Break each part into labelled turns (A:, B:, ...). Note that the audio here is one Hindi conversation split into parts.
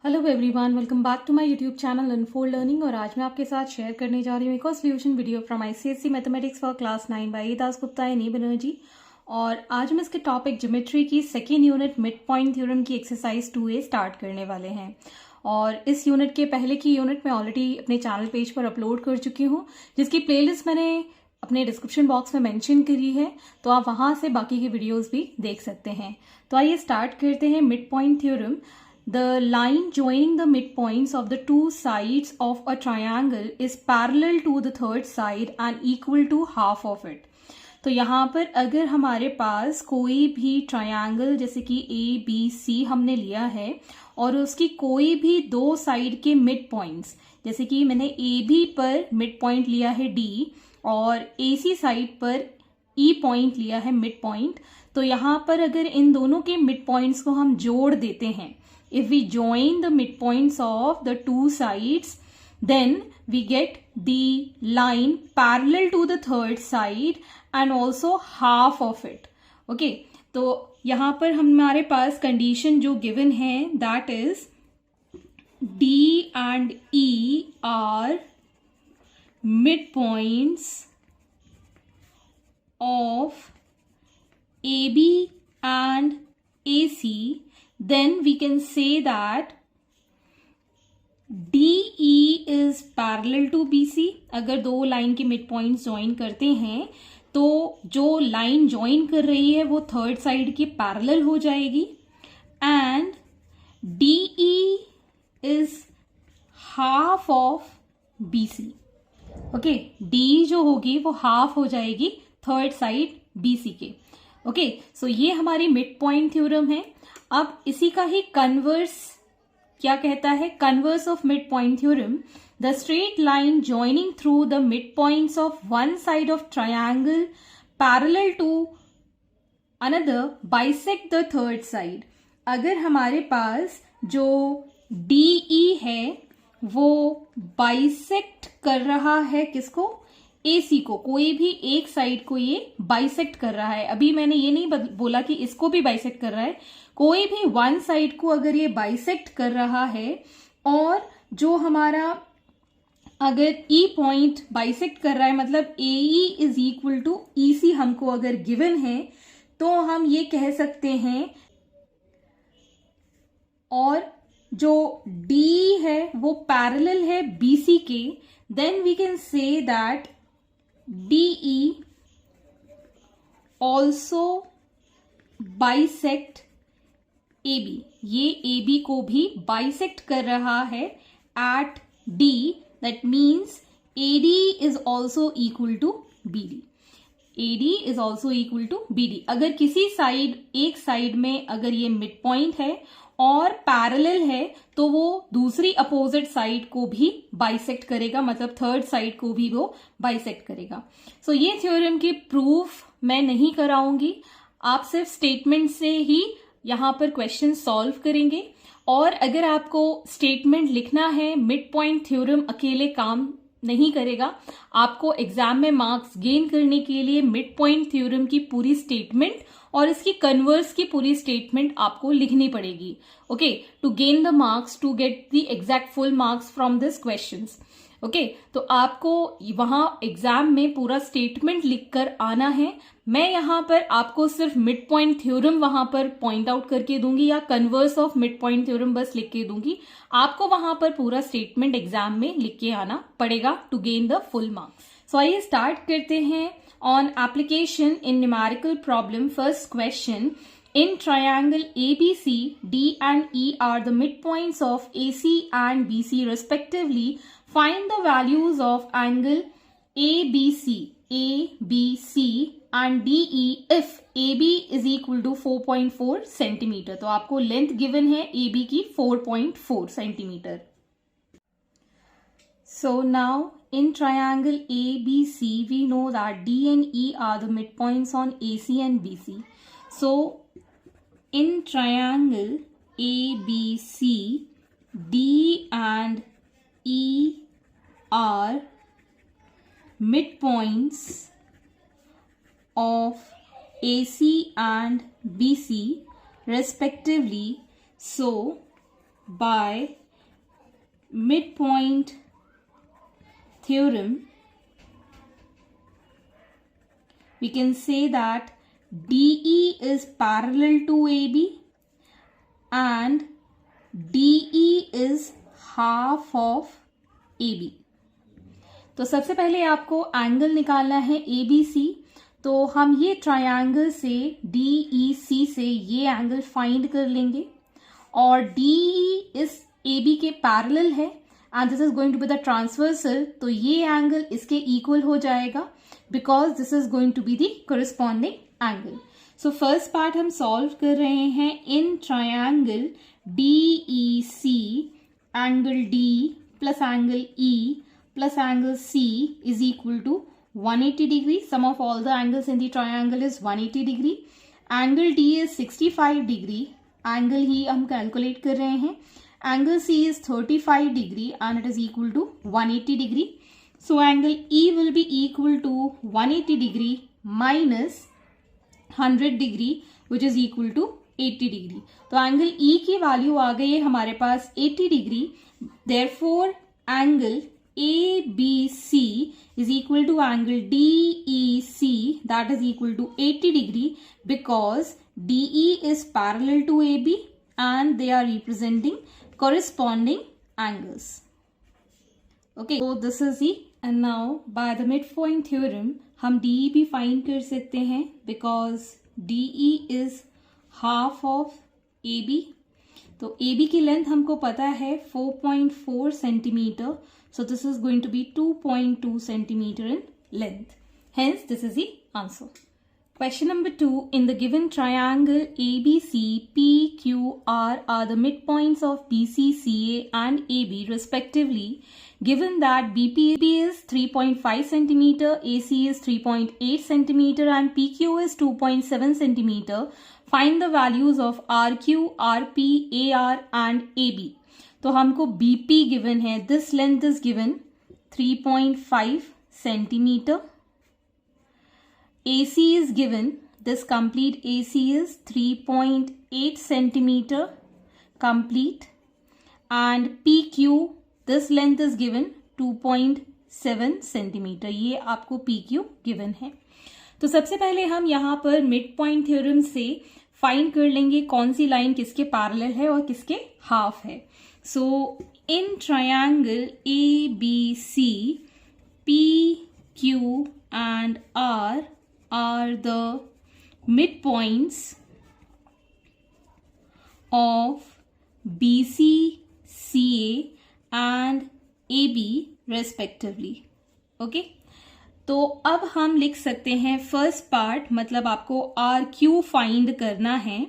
A: Hello everyone, welcome back to my YouTube channel unfold learning. और आज मैं आपके साथ शेयर करने जा रही हूँ एक और solution video from ICSE mathematics for class 9 by Das Gupta एनी बनर्जी। और आज हम इसके टॉपिक ज्योमेट्री की second unit mid point theorem की एक्सरसाइज 2A स्टार्ट करने वाले हैं। और इस यूनिट के पहले की यूनिट मैं ऑलरेडी अपने चैनल पेज पर अपलोड कर चुकी हूँ, जिसकी प्लेलिस्ट मैंने अपने डिस्क्रिप्शन बॉक्स में मेंशन करी है, तो आप वहां से बाकी की वीडियोस भी देख सकते हैं। तो आइए स्टार्ट करते हैं mid point theorem. The line joining the midpoints of the two sides of a triangle is parallel to the third side and equal to half of it. तो यहाँ पर अगर हमारे पास कोई भी ट्रायंगल जैसे कि ABC हमने लिया है और उसकी कोई भी दो साइड के मिड पॉइंट्स, जैसे कि मैंने AB पर मिड पॉइंट लिया है D और AC साइड पर E पॉइंट लिया है मिड पॉइंट, तो यहाँ पर अगर इन दोनों के मिड पॉइंट्स को हम जोड़ देते हैं, if we join the midpoints of the two sides, then we get the line parallel to the third side and also half of it. Okay, तो यहाँ पर हमारे पास कंडीशन जो गिवन है that is D and E are midpoints of AB and AC. Then we can say that DE is parallel to BC. अगर दो लाइन के मिड पॉइंट्स ज्वाइन करते हैं तो जो लाइन ज्वाइन कर रही है वो थर्ड साइड के पैरेलल हो जाएगी। And DE is half of BC. Okay, DE जो होगी वो हाफ हो जाएगी थर्ड साइड BC के। ओके, सो ये हमारी मिड पॉइंट थ्योरम है। अब इसी का ही कन्वर्स क्या कहता है? Converse of mid point theorem, the straight line joining through the mid points of one side of triangle parallel to another bisect the third side. अगर हमारे पास जो DE है वो बाइसेक्ट कर रहा है किसको? AC को, कोई भी एक साइड को ये बाइसेक्ट कर रहा है। अभी मैंने ये नहीं बोला कि इसको भी बाइसेक्ट कर रहा है, कोई भी वन साइड को अगर ये बाइसेक्ट कर रहा है और जो हमारा अगर E पॉइंट बाइसेक्ट कर रहा है, मतलब AE is equal to EC हमको अगर गिवन है, तो हम ये कह सकते हैं। और जो D है वो पैरेलल है BC के, then we can say that DE also bisect AB. ये AB को भी बाइसेक्ट कर रहा है at D. That means AD is also equal to BD. AD is also equal to BD. अगर किसी साइड, एक साइड में अगर ये मिड पॉइंट है और पैरेलल है तो वो दूसरी अपोजिट साइड को भी बाइसेक्ट करेगा, मतलब थर्ड साइड को भी वो बाइसेक्ट करेगा। सो ये थ्योरम की प्रूफ मैं नहीं कराऊंगी, आप सिर्फ स्टेटमेंट से ही यहाँ पर क्वेश्चन सॉल्व करेंगे। और अगर आपको स्टेटमेंट लिखना है, मिड पॉइंट थ्योरम अकेले काम नहीं करेगा, आपको एग्जाम में मार्क्स गेन करने के लिए मिड पॉइंट थ्योरम की पूरी स्टेटमेंट और इसकी कन्वर्स की पूरी स्टेटमेंट आपको लिखनी पड़ेगी। Okay, to gain the marks, to get the exact full marks from this questions. Okay, तो आपको वहां एग्जाम में पूरा स्टेटमेंट लिखकर आना है। मैं यहाँ पर आपको सिर्फ मिड पॉइंट थ्योरम वहां पर पॉइंट आउट करके दूंगी या converse of mid point theorem बस लिख के दूंगी। आपको वहां पर पूरा स्टेटमेंट एग्जाम में लिख के आना पड़ेगा to gain the full marks. So आइए स्टार्ट करते हैं on application in numerical problem. First question, in triangle ABC, D and E are the midpoints of AC and BC respectively. Find the values of angle ABC and DE if AB is equal to 4.4 centimeter. तो आपको लेंथ गिवन है AB की 4.4 centimeter. So now in triangle ABC, we know that D and E are the midpoints on AC and BC. So in triangle ABC, D and E are midpoints of AC and BC respectively. So by midpoint theorem, we can say that DE is parallel to AB and DE is half of AB. तो सबसे पहले आपको एंगल निकालना है ABC. तो हम ये ट्रायंगल से DEC से ये एंगल फाइंड कर लेंगे और DE इस AB के पैरेलल है and this is going to be the transversal. तो ये एंगल इसके इक्वल हो जाएगा because this is going to be the corresponding angle. So first part हम सॉल्व कर रहे हैं. In triangle DEC angle D plus angle E plus angle C is equal to 180 degree. Sum of all the angles in the triangle is 180 degree. Angle D is 65 degree. Angle ही हम calculate कर रहे हैं. Angle C is 35 degree and it is equal to 180 degree. So angle E will be equal to 180 degree minus 100 degree which is equal to 80 degree. तो angle E की value आ गई है हमारे पास 80 degree. Therefore angle ABC is equal to angle DEC that is equal to 80 degree because DE is parallel to AB and they are representing corresponding angles. Okay, so this is the, and now by the midpoint theorem हम DE भी find कर सकते हैं because DE is half of AB. तो AB की लेंथ हमको पता है 4.4 centimetre. So this is going to be 2.2 centimeter in length. Hence, this is the answer. Question number 2. In the given triangle ABC, PQR are the midpoints of BC, CA and AB respectively. Given that BP is 3.5 centimeter, AC is 3.8 centimeter and PQ is 2.7 centimeter, find the values of RQ, RP, AR and AB. तो हमको BP गिवन है. This length is given 3.5 centimetre. AC is given. This complete AC is 3.8 centimeter complete. And PQ, this length is given 2.7 centimeter. ये आपको PQ गिवन है. तो सबसे पहले हम यहाँ पर मिड पॉइंट थ्योरम से फाइंड कर लेंगे कौन सी लाइन किसके पैरेलल है और किसके हाफ है. So in triangle ABC, P, Q and R are the midpoints of BC, CA and AB respectively. Okay? तो अब हम लिख सकते हैं फर्स्ट पार्ट, मतलब आपको RQ फाइंड करना है.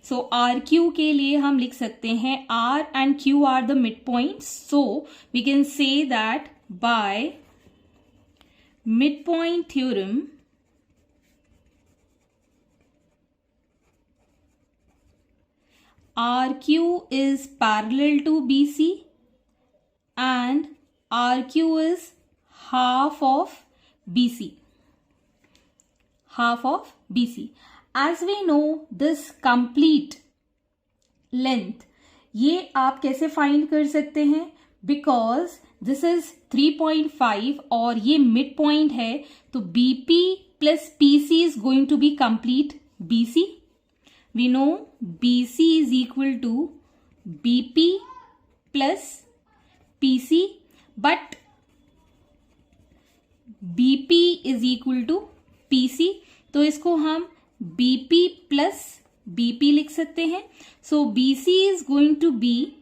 A: सो RQ के लिए हम लिख सकते हैं R and Q are the midpoints. So we can say that by midpoint theorem, RQ is parallel to BC and RQ is half of BC. Half of BC. As we know this complete length, ये आप कैसे फाइंड कर सकते हैं? बिकॉज दिस इज 3.5 और ये मिड पॉइंट है, तो BP plus PC is going to be complete BC. We know BC is equal to BP plus PC, but BP is equal to PC. तो इसको हम BP प्लस BP लिख सकते हैं. So BC is going to be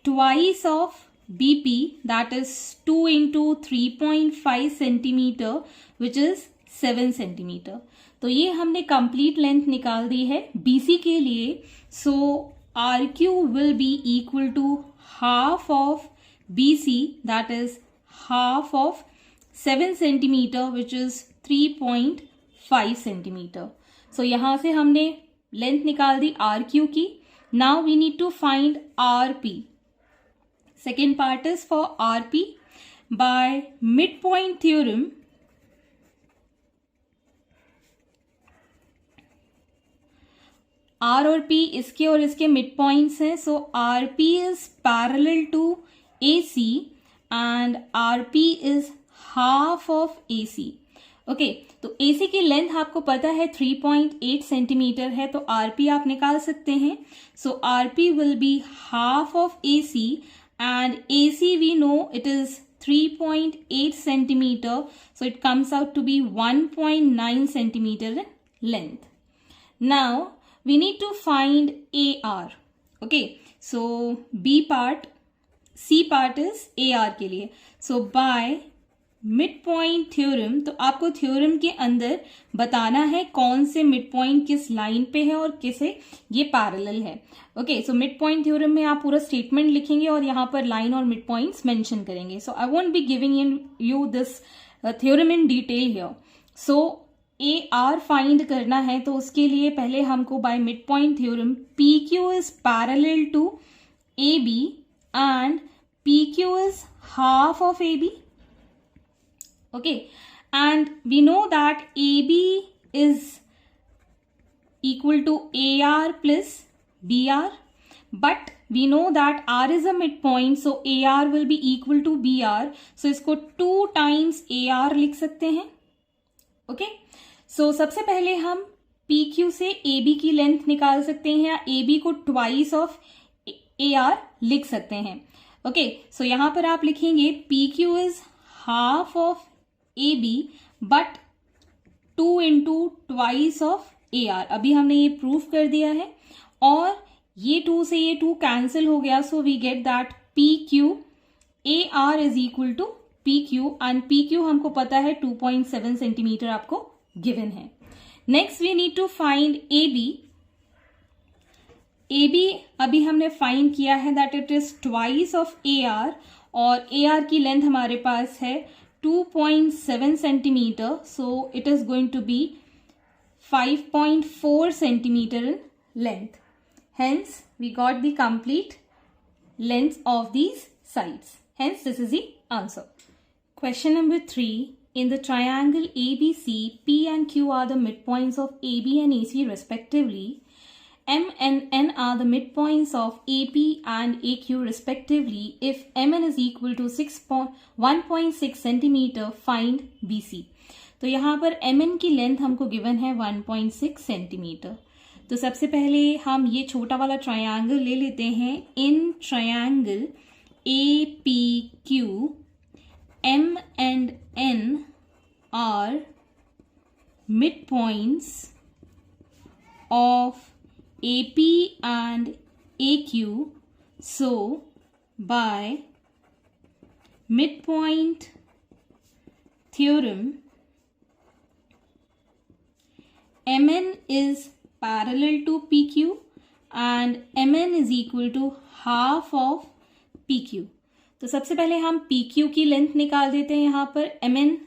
A: twice of BP, that is 2 into 3.5 centimetre which is 7 centimetre. तो ये हमने कंप्लीट लेंथ निकाल दी है BC के लिए. So RQ will be equal to half of BC, that is half of 7 centimetre which is 3.5 centimetre. So यहां से हमने लेंथ निकाल दी RQ की. Now we need to find RP. Second part is for RP. By mid point theorem, R और पी इसके और इसके मिड पॉइंट्स हैं, so R P is parallel to A C and R P is half of A C. Okay, तो ए सी की लेंथ आपको पता है 3.8 सेंटीमीटर है, तो आर पी आप निकाल सकते हैं. So R P will be half of A C and A C we know it is 3.8 centimeter, so it comes out to be 1.9 centimeter in length. Now we need to find AR. Okay, so B part, C part is AR के लिए. So by mid point theorem, तो आपको थ्योरम के अंदर बताना है कौन से मिड पॉइंट किस लाइन पे है और किसे ये पैरेलल है. Okay, so mid point theorem में आप पूरा स्टेटमेंट लिखेंगे और यहाँ पर लाइन और मिड पॉइंट्स मेंशन करेंगे. So I won't be giving you this theorem in detail here. So A R find करना है, तो उसके लिए पहले हमको by mid point theorem P Q is parallel to A B and P Q is half of A B. Okay, and we know that AB is equal to AR plus BR, but we know that R is a midpoint, so AR will be equal to BR. So इसको 2 times AR लिख सकते हैं. Okay, so सबसे पहले हम PQ से AB की लेंथ निकाल सकते हैं या AB को twice of AR लिख सकते हैं. Okay, so यहाँ पर आप लिखेंगे PQ is half of AB but 2 into twice of AR. अभी हमने ये प्रूफ कर दिया है और ये 2 से ये 2 कैंसिल हो गया, so we get that PQ AR is equal to PQ and PQ हमको पता है 2.7 सेंटीमीटर आपको गिवन है. Next we need to find AB. AB अभी हमने फाइंड किया है that it is twice of AR और AR की लेंथ हमारे पास है 2.7 centimeter, so it is going to be 5.4 centimeter in length. Hence, we got the complete length of these sides. Hence, this is the answer. Question number 3. In the triangle ABC, P and Q are the midpoints of AB and AC respectively. M and N are the midpoints of AP and AQ respectively. If MN is equal to 1.6 centimeter, find BC. तो यहाँ पर MN की लेंथ हमको गिवन है 1.6 सेंटीमीटर. तो सबसे पहले हम ये छोटा वाला ट्रायंगल ले लेते हैं. In triangle APQ, M and N are midpoints of AP and AQ, so by midpoint theorem MN is parallel to PQ and MN is equal to half of PQ. तो सबसे पहले हम PQ की लेंथ निकाल देते हैं. यहाँ पर MN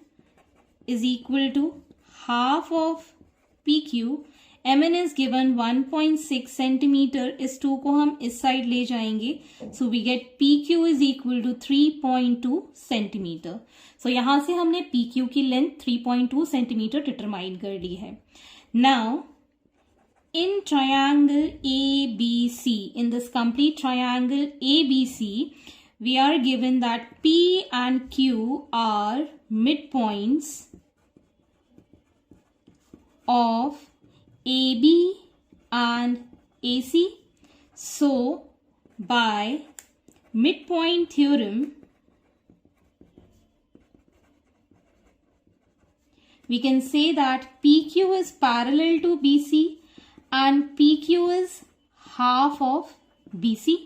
A: is equal to half of PQ. MN is given 1.6 centimetre. इस 2 को हम इस साइड ले जाएंगे, so we get PQ is equal to 3.2 centimetre. सो यहाँ से हमने PQ की लेंथ 3.2 सेंटीमीटर डिटरमाइन कर ली है. Now in triangle ABC, in this complete triangle ABC, we are given that P and Q are midpoints of AB and AC. So by midpoint theorem we can say that PQ is parallel to BC and PQ is half of BC.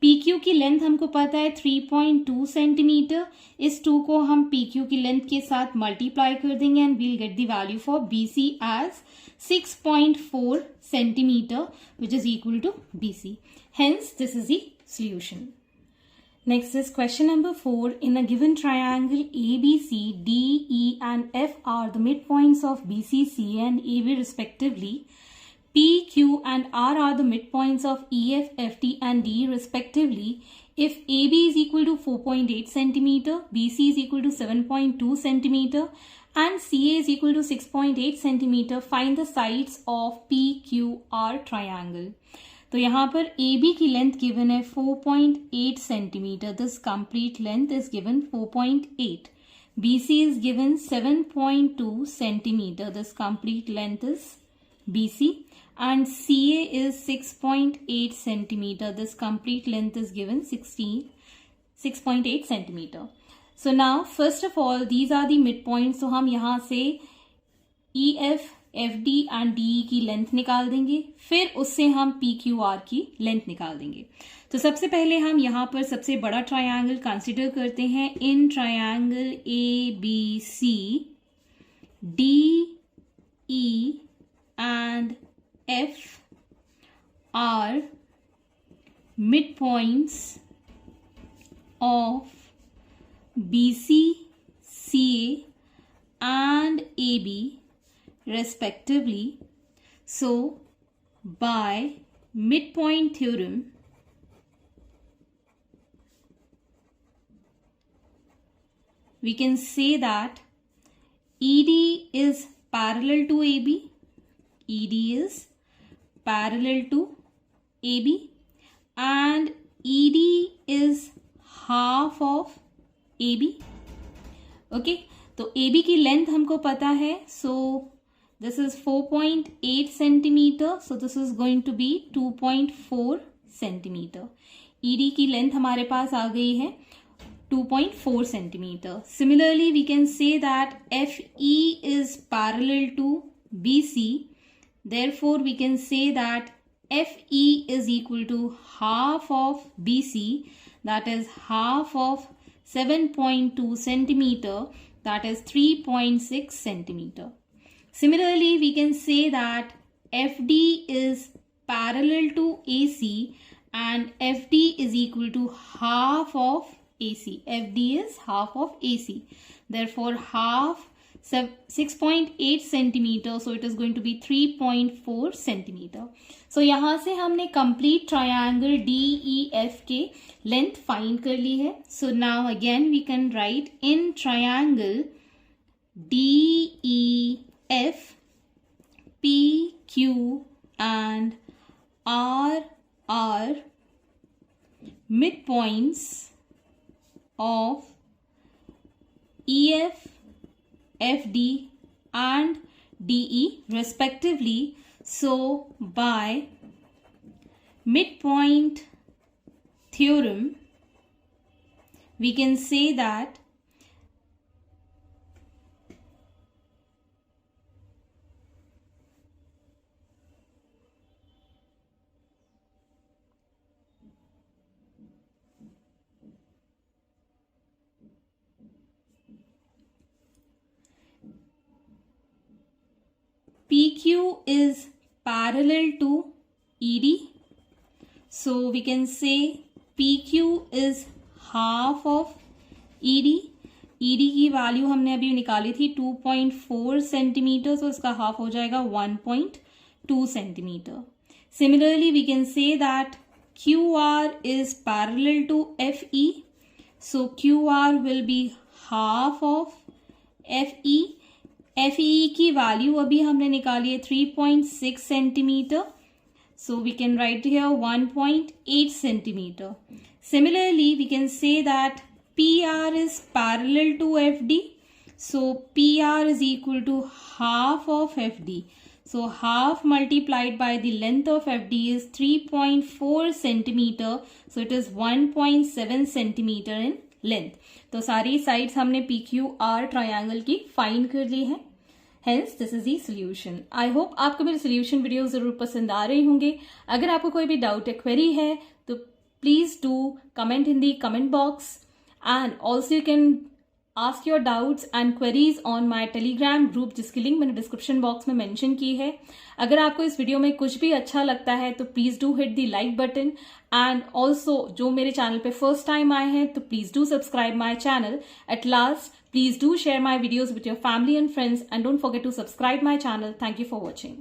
A: PQ की लेंथ हमको पता है 3.2 सेंटीमीटर. इस 2 को हम PQ की लेंथ के साथ मल्टीप्लाई कर देंगे and we'll get the value for BC as 6.4 centimeter, which is equal to BC. Hence, this is the solution. Next is question number 4. In a given triangle ABC, D, E and F are the midpoints of BC, C and AB respectively. P, Q and R are the midpoints of EF, FD and D respectively. If AB is equal to 4.8 centimeter, BC is equal to 7.2 centimeter and CA is equal to 6.8 centimeter, find the sides of PQR triangle. तो यहाँ पर AB की लेंथ गिवन है 4.8 centimetre. This complete length is given 4.8. BC is given 7.2 centimeter. This complete length is BC. And CA is 6.8 centimeter. This complete length is given 6.8 centimeter. So now first of all these are the midpoints. So हम यहाँ से EF, FD and DE की लेंथ निकाल देंगे, फिर उससे हम PQR की लेंथ निकाल देंगे. तो सबसे पहले हम यहाँ पर सबसे बड़ा ट्रायंगल कंसिडर करते हैं. In triangle ABC DE and F are midpoints of BC, CA and AB respectively. So by midpoint theorem we can say that ED is parallel to AB. ED is parallel to AB and ED is half of AB. Okay, तो AB की लेंथ हमको पता है. So this is 4.8 centimeter. So this is going to be 2.4 centimeter. ED की लेंथ हमारे पास आ गई है 2.4 centimeter. Similarly, we can say that FE is parallel to BC. Therefore, we can say that FE is equal to half of BC, that is half of 7.2 centimeter, that is 3.6 centimeter. Similarly, we can say that FD is parallel to AC and FD is equal to half of AC. FD is half of AC. Therefore, half 6.8 centimeter, so it is going to be 3.4 centimeter. So यहाँ से हमने complete triangle DEF के length find कर ली है. So now again we can write in triangle DEF PQ and R are midpoints of EF, FD and DE respectively. So by midpoint theorem we can say that PQ is parallel to ED. So we can say PQ is half of ED. ED की वैल्यू हमने अभी निकाली थी 2.4 सेंटीमीटर, so इसका हाफ हो जाएगा 1.2 centimetre. Similarly, we can say that QR is parallel to FE. So QR will be half of FE. FE की वैल्यू अभी हमने निकाली है 3.6 centimetre. So we can write here 1.8 centimeter. Similarly, we can say that PR is parallel to FD. So PR is equal to half of FD. So half multiplied by the length of FD is 3.4 centimeter. So it is 1.7 centimeter in length. तो सारी साइड्स हमने PQR ट्रायंगल की फाइंड कर ली है. Hence, this is the solution. I hope आपको मेरे solution वीडियो जरूर पसंद आ रहे होंगे. अगर आपको कोई भी डाउट या क्वेरी है तो please do comment in the comment box, and also you can ask your doubts and queries on my Telegram group, जिसकी लिंक मैंने डिस्क्रिप्शन बॉक्स में मेंशन की है. अगर आपको इस वीडियो में कुछ भी अच्छा लगता है तो please do hit the like button, and also जो मेरे चैनल पे फर्स्ट टाइम आए हैं तो please do subscribe my channel. At last, please do share my videos with your family and friends, and don't forget to subscribe my channel. Thank you for watching.